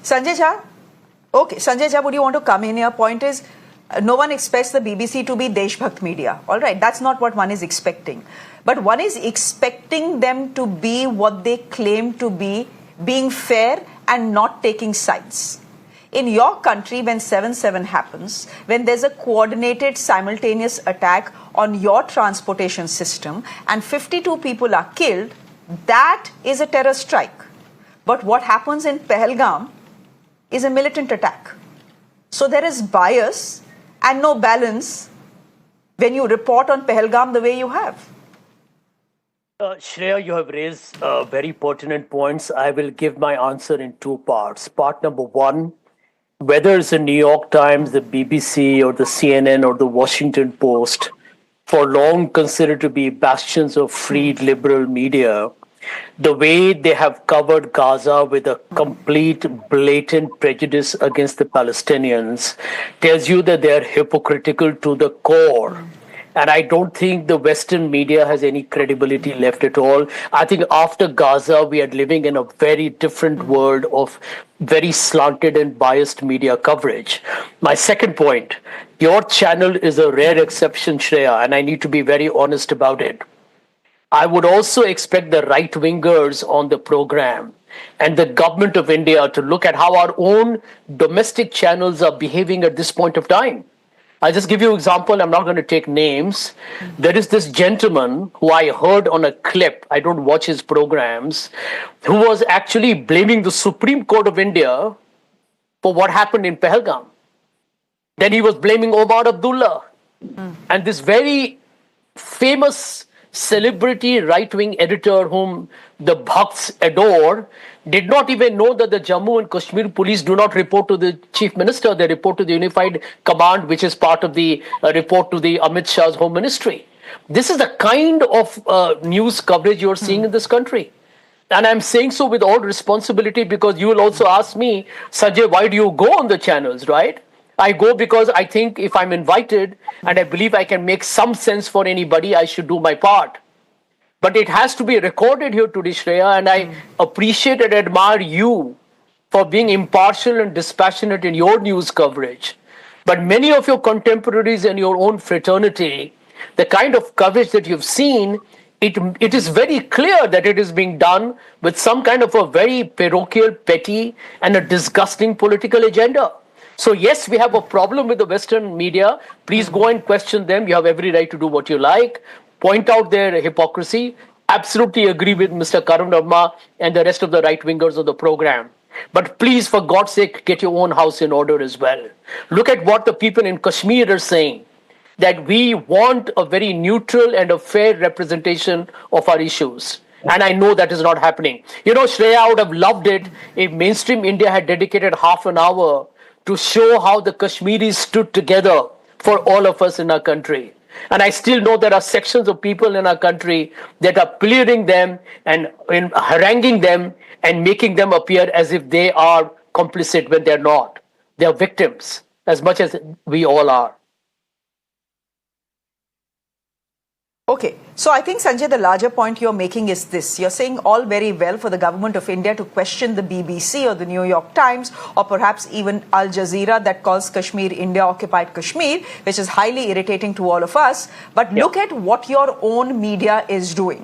Sanjay Jha, okay, Sanjay Jha, would you want to come in here? Point is, no one expects the BBC to be Deshbhakt media. All right, that's not what one is expecting. But one is expecting them to be what they claim to be, being fair and not taking sides. In your country, when 7/7 happens, when there's a coordinated simultaneous attack on your transportation system and 52 people are killed, that is a terror strike. But what happens in Pahalgam is a militant attack. So there is bias and no balance when you report on Pahalgam the way you have. Shreya, you have raised very pertinent points. I will give my answer in two parts. Part number one, whether it's the New York Times, the BBC, or the CNN, or the Washington Post, for long considered to be bastions of free liberal media, the way they have covered Gaza with a complete, blatant prejudice against the Palestinians tells you that they are hypocritical to the core. And I don't think the Western media has any credibility left at all. I think after Gaza, we are living in a very different world of very slanted and biased media coverage. My second point, your channel is a rare exception, Shreya, and I need to be very honest about it. I would also expect the right-wingers on the program and the government of India to look at how our own domestic channels are behaving at this point of time. I'll just give you an example. I'm not going to take names. There is this gentleman who I heard on a clip, I don't watch his programs, who was actually blaming the Supreme Court of India for what happened in Pahalgam. Then he was blaming Omar Abdullah. And this very famous celebrity right-wing editor whom the Bhakts adore did not even know that the Jammu and Kashmir police do not report to the chief minister. They report to the unified command, which is part of the report to the Amit Shah's home ministry. This is the kind of news coverage you're seeing in this country. And I'm saying so with all responsibility because you will also ask me, Sanjay, why do you go on the channels, right? I go because I think if I'm invited and I believe I can make some sense for anybody, I should do my part. But it has to be recorded here today, Shreya, and I appreciate and admire you for being impartial and dispassionate in your news coverage. But many of your contemporaries in your own fraternity, the kind of coverage that you've seen, it is very clear that it is being done with some kind of a very parochial, petty, and a disgusting political agenda. So yes, we have a problem with the Western media. Please go and question them. You have every right to do what you like. Point out their hypocrisy. Absolutely agree with Mr. Karan Verma and the rest of the right-wingers of the program. But please, for God's sake, get your own house in order as well. Look at what the people in Kashmir are saying, that we want a very neutral and a fair representation of our issues. And I know that is not happening. You know, Shreya, I would have loved it if mainstream India had dedicated half an hour to show how the Kashmiris stood together for all of us in our country. And I still know there are sections of people in our country that are pleading them and haranguing them and making them appear as if they are complicit when they're not. They're victims as much as we all are. Okay, so I think, Sanjay, the larger point you're making is this. You're saying all very well for the government of India to question the BBC or the New York Times or perhaps even Al Jazeera that calls Kashmir India-occupied Kashmir, which is highly irritating to all of us. But look at what your own media is doing.